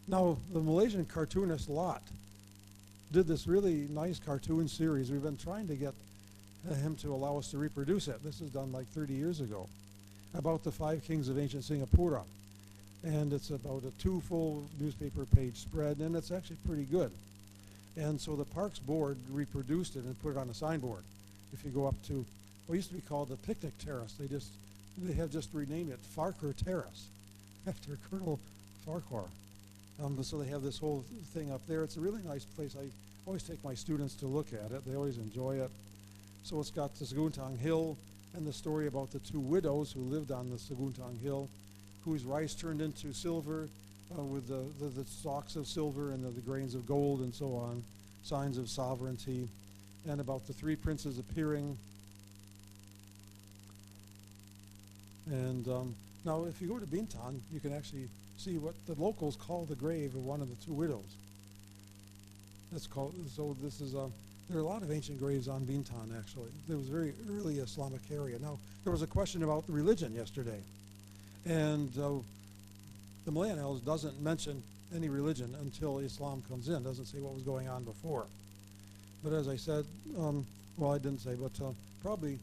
Now, the Malaysian cartoonist Lot did this really nice cartoon series. We've been trying to get him to allow us to reproduce it. This was done like 30 years ago, about the 5 kings of ancient Singapura. And it's about a 2 full newspaper page spread, and it's actually pretty good. And so the Parks Board reproduced it and put it on a signboard. If you go up to what used to be called the Picnic Terrace, they have just renamed it Farquhar Terrace after Colonel Farquhar. So they have this whole thing up there. It's a really nice place. I always take my students to look at it. They always enjoy it. So it's got the Seguntang Hill and the story about the 2 widows who lived on the Seguntang Hill, whose rice turned into silver with the stalks of silver and the grains of gold and so on, signs of sovereignty, and about the 3 princes appearing. And now if you go to Bintan, you can actually see what the locals call the grave of one of the 2 widows. That's called, so this is there are a lot of ancient graves on Bintan actually. There was a very early Islamic area. Now there was a question about the religion yesterday, and the Malayan Annals doesn't mention any religion until Islam comes in, doesn't say what was going on before. But as I said, well I didn't say, but probably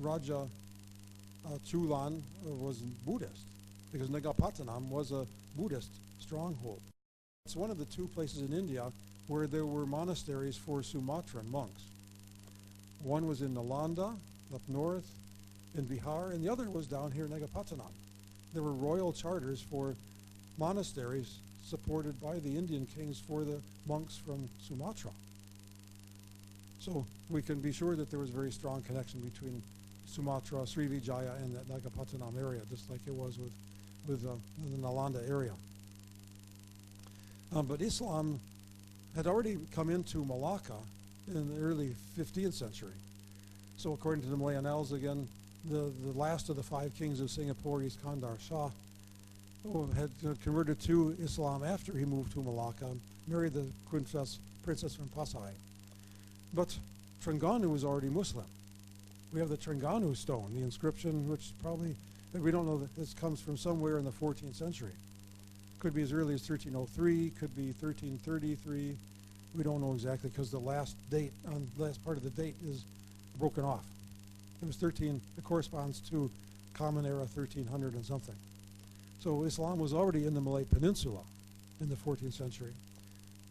Raja Chulan was Buddhist, because Negapatanam was a Buddhist stronghold. It's one of the 2 places in India where there were monasteries for Sumatran monks. One was in Nalanda, up north, in Bihar, and the other was down here in Negapatanam. There were royal charters for monasteries supported by the Indian kings for the monks from Sumatra. So we can be sure that there was a very strong connection between Sumatra, Srivijaya, and that Nagapatanam area, just like it was with the Nalanda area. But Islam had already come into Malacca in the early 15th century. So according to the Malayan Annals, again, the last of the 5 kings of Singapore, Iskandar Shah, had converted to Islam after he moved to Malacca, married the princess from Pasai. But Terengganu was already Muslim. We have the Terengganu stone, the inscription, which probably, we don't know that this comes from somewhere in the 14th century. Could be as early as 1303, could be 1333. We don't know exactly because the last part of the date is broken off. It was 13, it corresponds to Common Era 1300 and something. So Islam was already in the Malay Peninsula in the 14th century.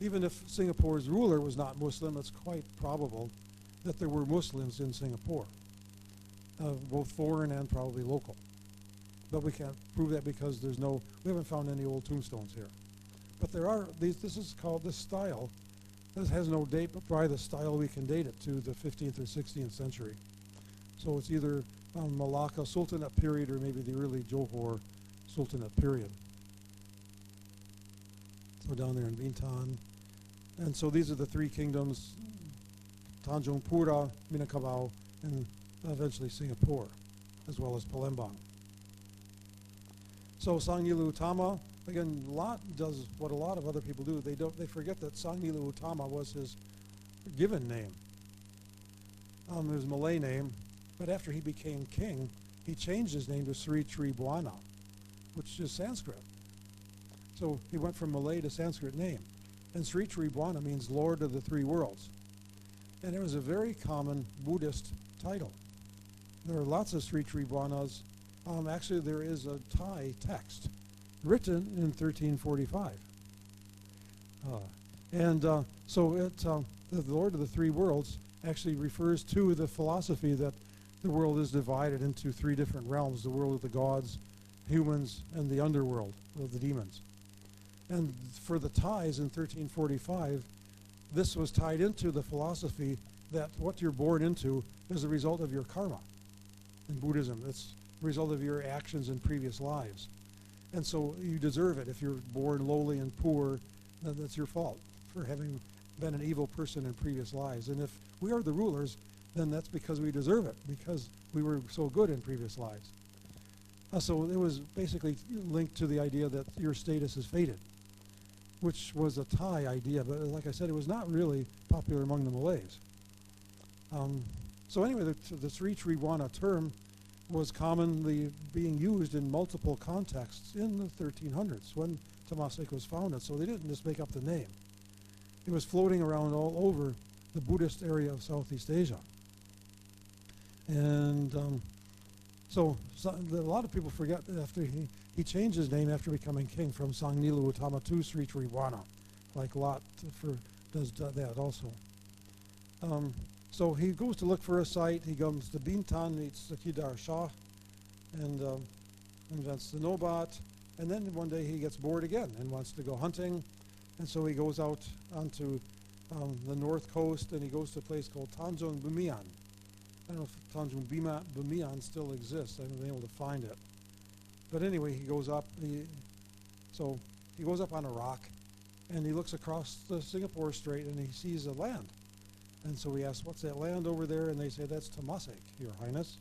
Even if Singapore's ruler was not Muslim, it's quite probable that there were Muslims in Singapore, both foreign and probably local. But we can't prove that because we haven't found any old tombstones here. But there are these, this is called, this style, this has no date, but by the style we can date it to the 15th or 16th century. So it's either Malacca Sultanate period or maybe the early Johor Sultanate period. So down there in Bintan. And so these are the 3 kingdoms, Tanjung Pura, Minangkabau, and eventually Singapore, as well as Palembang. So Sang Nila Utama, again, Lot does what a lot of other people do. They forget that Sang Nila Utama was his given name, his Malay name. But after he became king, he changed his name to Sri Tribuana, which is Sanskrit. So he went from Malay to Sanskrit name. And Sri Tribuana means Lord of the 3 worlds. And it was a very common Buddhist title. There are lots of Sri Tribuanas. Actually, there is a Thai text written in 1345. So the Lord of the 3 worlds actually refers to the philosophy that the world is divided into 3 different realms: the world of the gods, humans, and the underworld of the demons. And for the Thais in 1345, this was tied into the philosophy that what you're born into is a result of your karma. In Buddhism, it's a result of your actions in previous lives. And so you deserve it. If you're born lowly and poor, then that's your fault for having been an evil person in previous lives. And if we are the rulers, then that's because we deserve it, because we were so good in previous lives. So it was basically linked to the idea that your status is fated, which was a Thai idea, but like I said, it was not really popular among the Malays. So anyway, the Sri Tribuana term was commonly being used in multiple contexts in the 1300s when Temasek was founded, so they didn't just make up the name. It was floating around all over the Buddhist area of Southeast Asia. And a lot of people forget that after he changed his name after becoming king from Sangnilu Utamatu Sri Triwana, like Lot does that also. So he goes to look for a site. He comes to Bintan, meets the Kedar Shah, and invents the Nobat. And then one day he gets bored again and wants to go hunting. And so he goes out onto the north coast, and he goes to a place called Tanjung Bumian. I don't know if Tanjung Bumian still exists. I haven't been able to find it. But anyway, he goes up. So he goes up on a rock, and he looks across the Singapore Strait, and he sees a land. And so he asks, "What's that land over there?" And they say, "That's Temasek, Your Highness."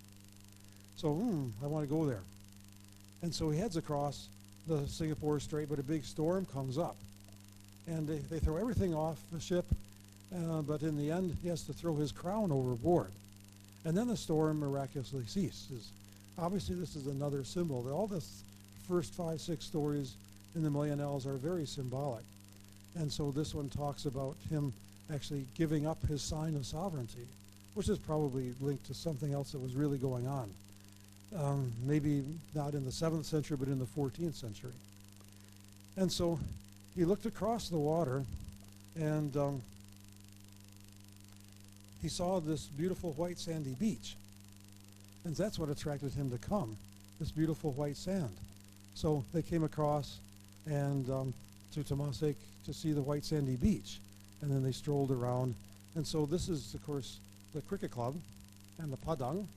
So, I want to go there. And so he heads across the Singapore Strait, but a big storm comes up. And they throw everything off the ship, but in the end, he has to throw his crown overboard. And then the storm miraculously ceases. Obviously, this is another symbol. All the first 5, 6 stories in the Millennials are very symbolic. And so this one talks about him actually giving up his sign of sovereignty, which is probably linked to something else that was really going on. Maybe not in the 7th century, but in the 14th century. And so he looked across the water, and he saw this beautiful white sandy beach. And that's what attracted him to come, this beautiful white sand. So they came across and to Temasek to see the white sandy beach. And then they strolled around. And so this is, of course, the cricket club and the Badang.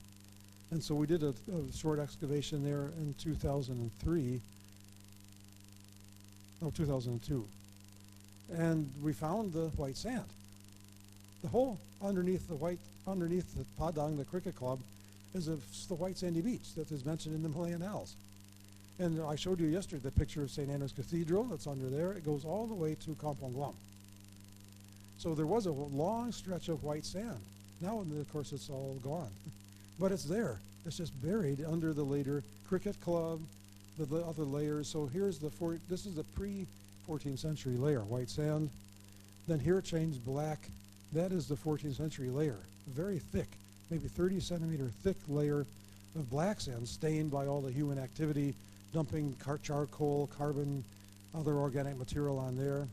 And so we did a short excavation there in 2002. And we found the white sand. The whole underneath the Badang, the cricket club, is the white sandy beach that is mentioned in the Millennials. And I showed you yesterday the picture of St. Andrew's Cathedral that's under there. It goes all the way to Kampong Glam. So there was a long stretch of white sand. Now, of course, it's all gone. But it's there. It's just buried under the later cricket club, the other layers. So here's this is the pre-14th century layer, white sand. Then here it changed black. That is the 14th century layer, very thick, maybe 30 centimeter thick layer of black sand stained by all the human activity, dumping charcoal, carbon, other organic material on there.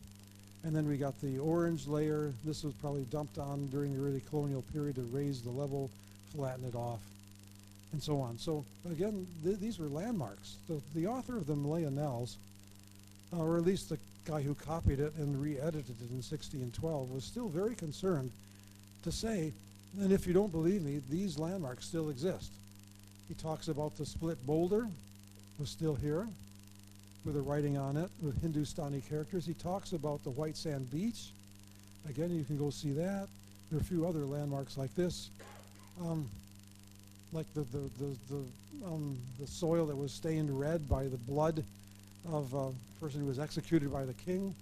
And then we got the orange layer. This was probably dumped on during the early colonial period to raise the level, flatten it off, and so on. So again, these were landmarks. The author of the Millennials, or at least the guy who copied it and re-edited it in 1612, was still very concerned to say, and if you don't believe me, these landmarks still exist. He talks about the split boulder was still here with a writing on it with Hindustani characters. He talks about the white sand beach. Again, you can go see that. There are a few other landmarks like this, like the soil that was stained red by the blood of a person who was executed by the king.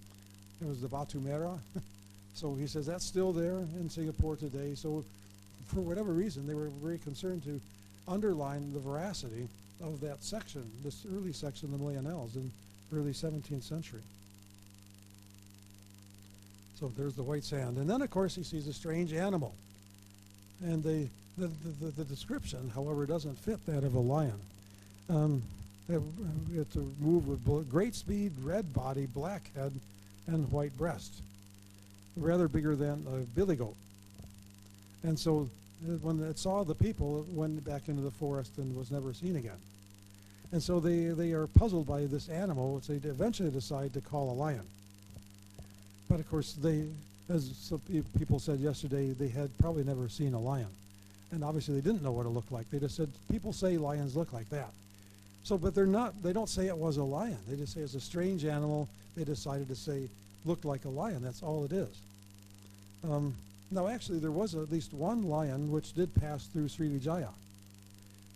It was the Batu Merah. So he says that's still there in Singapore today. So for whatever reason, they were very concerned to underline the veracity of that section, this early section of the Millennials in early 17th century. So there's the white sand. And then, of course, he sees a strange animal. And the description, however, doesn't fit that of a lion. We have to move with great speed, red body, black head, and white breast. Rather bigger than a billy goat. And so when it saw the people, it went back into the forest and was never seen again. And so they are puzzled by this animal, which they eventually decide to call a lion. But of course, as some people said yesterday, they had probably never seen a lion. And obviously they didn't know what it looked like. They just said, people say lions look like that. So, but they don't say it was a lion. They just say it's a strange animal. They decided to say, looked like a lion. That's all it is. Now, actually, there was at least one lion which did pass through Srivijaya.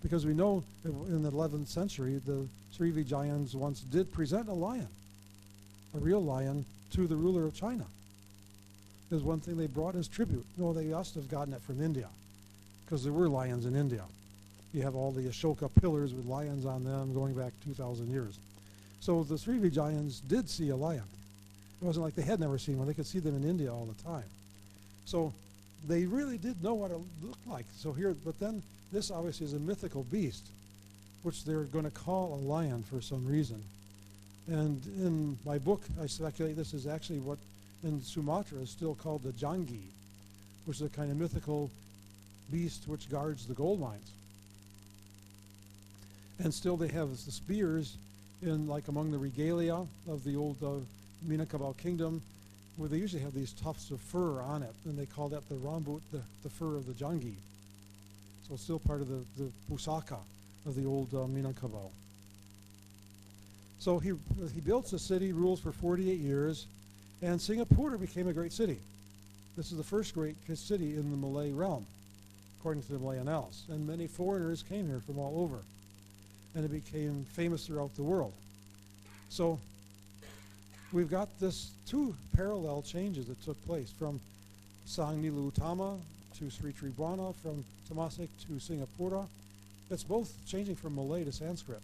Because we know in the 11th century, the Srivijayans once did present a lion, a real lion, to the ruler of China. There's one thing they brought as tribute. No, they must have gotten it from India, because there were lions in India. You have all the Ashoka pillars with lions on them going back 2,000 years. So the Srivijayans did see a lion. It wasn't like they had never seen one. They could see them in India all the time. So they really did know what it looked like. So here, but then this obviously is a mythical beast, which they're going to call a lion for some reason. And in my book, I speculate this is actually what in Sumatra is still called the Jangi, which is a kind of mythical beast which guards the gold mines. And still they have the spears in, like, among the regalia of the old Minangkabau kingdom, where they usually have these tufts of fur on it, and they call that the rambut, the fur of the Jangi. So it's still part of the pusaka of the old Minangkabau. So he builds the city, rules for 48 years, and Singapura became a great city. This is the first great city in the Malay realm, according to the Malay annals. And many foreigners came here from all over, and it became famous throughout the world. So we've got this two parallel changes that took place from Sang Nila Utama to Sri Tribuana, from Temasek to Singapura. It's both changing from Malay to Sanskrit.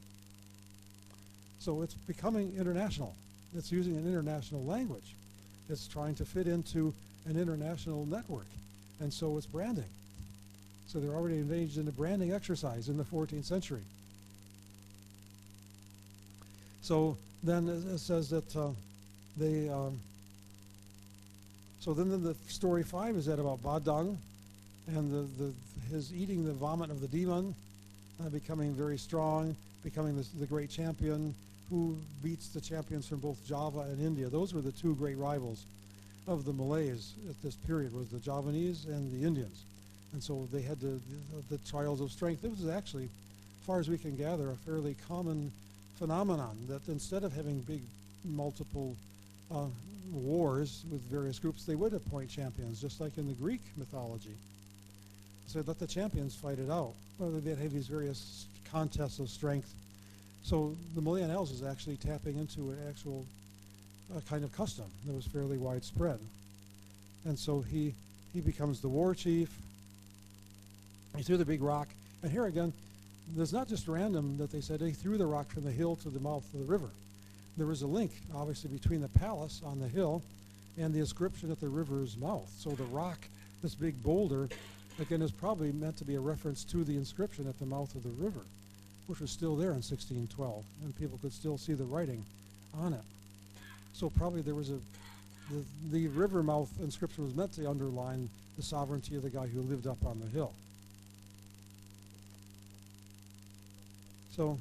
So it's becoming international. It's using an international language. It's trying to fit into an international network. And so it's branding. So they're already engaged in a branding exercise in the 14th century. So then it says that so then the story 5 is that about Badang and his eating the vomit of the demon, becoming very strong, becoming the great champion who beats the champions from both Java and India. Those were the two great rivals of the Malays at this period, was the Javanese and the Indians. And so they had the trials of strength. It was actually, as far as we can gather, a fairly common phenomenon that instead of having big multiple wars with various groups, they would appoint champions, just like in the Greek mythology. So let the champions fight it out. Well, they'd have these various contests of strength. So the Malayan Annals is actually tapping into an actual kind of custom that was fairly widespread. And so he becomes the war chief. He threw the big rock. And here again, there's not just random that they said he threw the rock from the hill to the mouth of the river. There was a link, obviously, between the palace on the hill and the inscription at the river's mouth. So the rock, this big boulder, again, is probably meant to be a reference to the inscription at the mouth of the river, which was still there in 1612, and people could still see the writing on it. So probably there was the river mouth inscription was meant to underline the sovereignty of the guy who lived up on the hill. So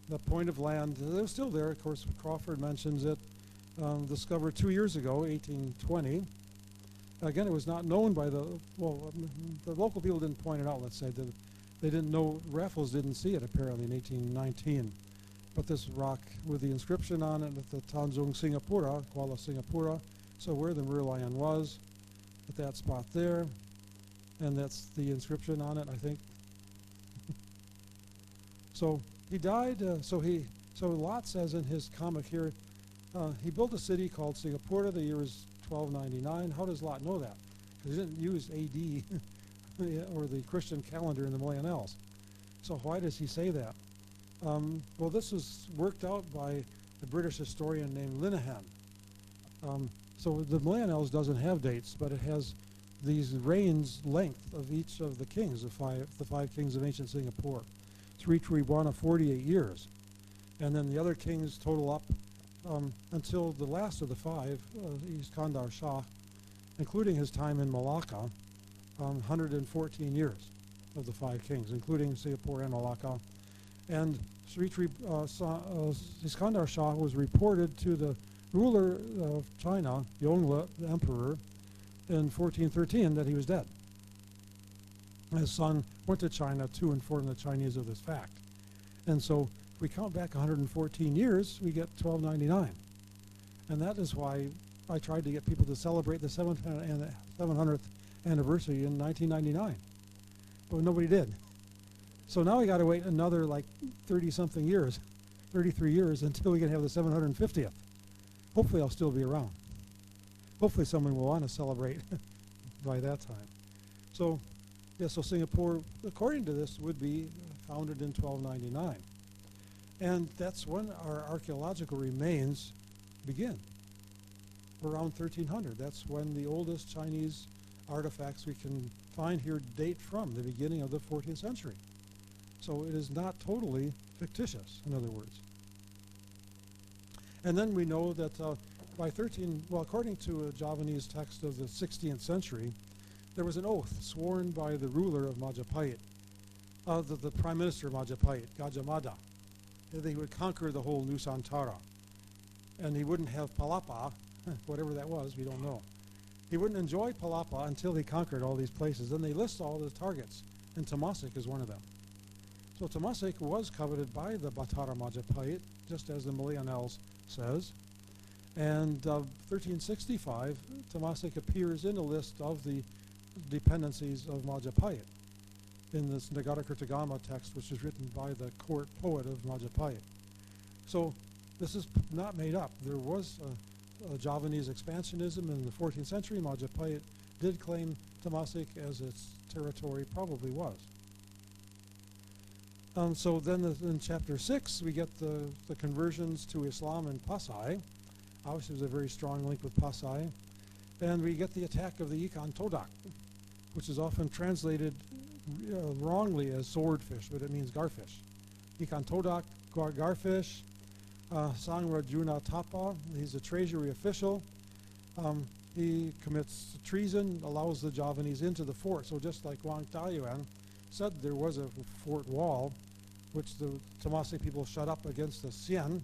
the point of land, it was still there. Of course, Crawford mentions it, discovered 2 years ago, 1820. Again, it was not known by the local people didn't point it out, let's say. They didn't know, Raffles didn't see it apparently in 1819. But this rock with the inscription on it at the Tanjung Singapura, Kuala Singapura, so where the Merlion was, at that spot there, and that's the inscription on it, I think. So he died, so Lot says in his comic here, he built a city called Singapura. The year is 1299. How does Lot know that? Because he didn't use AD or the Christian calendar in the Malayan Annals. So why does he say that? Well, this was worked out by a British historian named Linehan. So the Malayan Annals doesn't have dates, but it has these reigns length of each of the kings, the five kings of ancient Singapore. Sri Tribuana, 48 years. And then the other kings total up until the last of the five, Iskandar Shah, including his time in Malacca, 114 years of the five kings, including Singapore and Malacca. And Iskandar Shah was reported to the ruler of China, Yongle, the emperor, in 1413 that he was dead. His son went to China to inform the Chinese of this fact. And so if we count back 114 years, we get 1299. And that is why I tried to get people to celebrate the 700th anniversary in 1999. But nobody did. So now we got to wait another like 30-something years, 33 years, until we can have the 750th. Hopefully I'll still be around. Hopefully someone will want to celebrate by that time. So, yeah, so Singapore, according to this, would be founded in 1299. And that's when our archaeological remains begin, around 1300. That's when the oldest Chinese artifacts we can find here date from, the beginning of the 14th century. So it is not totally fictitious, in other words. And then we know that according to a Javanese text of the 16th century, there was an oath sworn by the ruler of Majapahit, the prime minister of Majapahit, Gajah Mada, that he would conquer the whole Nusantara. And he wouldn't have Palapa, whatever that was, we don't know. He wouldn't enjoy Palapa until he conquered all these places. Then they list all the targets, and Temasek is one of them. So Temasek was coveted by the Batara Majapahit, just as the Malayan Annals says. And 1365, Temasek appears in a list of the dependencies of Majapahit in this Nagara Kertagama text, which is written by the court poet of Majapahit. So this is not made up. There was a Javanese expansionism in the 14th century. Majapahit did claim Temasek as its territory, probably was. So then in chapter 6, we get the conversions to Islam in Pasai. Obviously, there's a very strong link with Pasai. And we get the attack of the Ikan Todak, which is often translated wrongly as swordfish, but it means garfish. Ikan Todak, garfish. Sangra Juna Tapa, he's a treasury official. He commits treason, allows the Javanese into the fort. So just like Wang Dayuan said, there was a fort wall, which the Temasek people shut up against the Xian,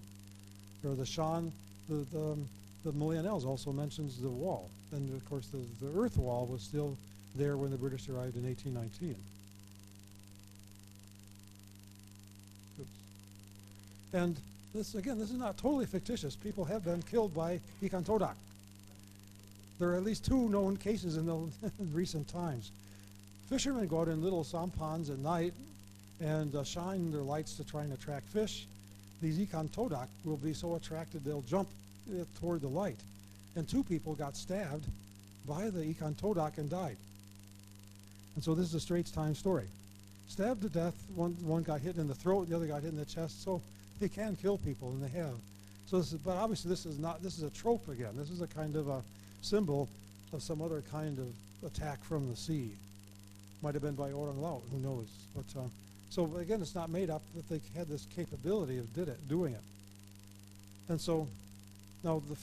or the Shan. The Malayan Annals also mentions the wall. And of course the earth wall was still there when the British arrived in 1819. Oops. And this is not totally fictitious. People have been killed by Ikan Todak. There are at least 2 known cases in recent times. Fishermen go out in little sampans at night and shine their lights to try and attract fish. These Ikan Todak will be so attracted they'll jump toward the light. And 2 people got stabbed by the Ikan Todak and died. And so this is a Straits Times story. Stabbed to death, one got hit in the throat, the other got hit in the chest. So they can kill people, and they have. So but obviously this is a trope again. This is a kind of a symbol of some other kind of attack from the sea. Might have been by Orang Laut, who knows. But so again, it's not made up that they had this capability of doing it. And so now the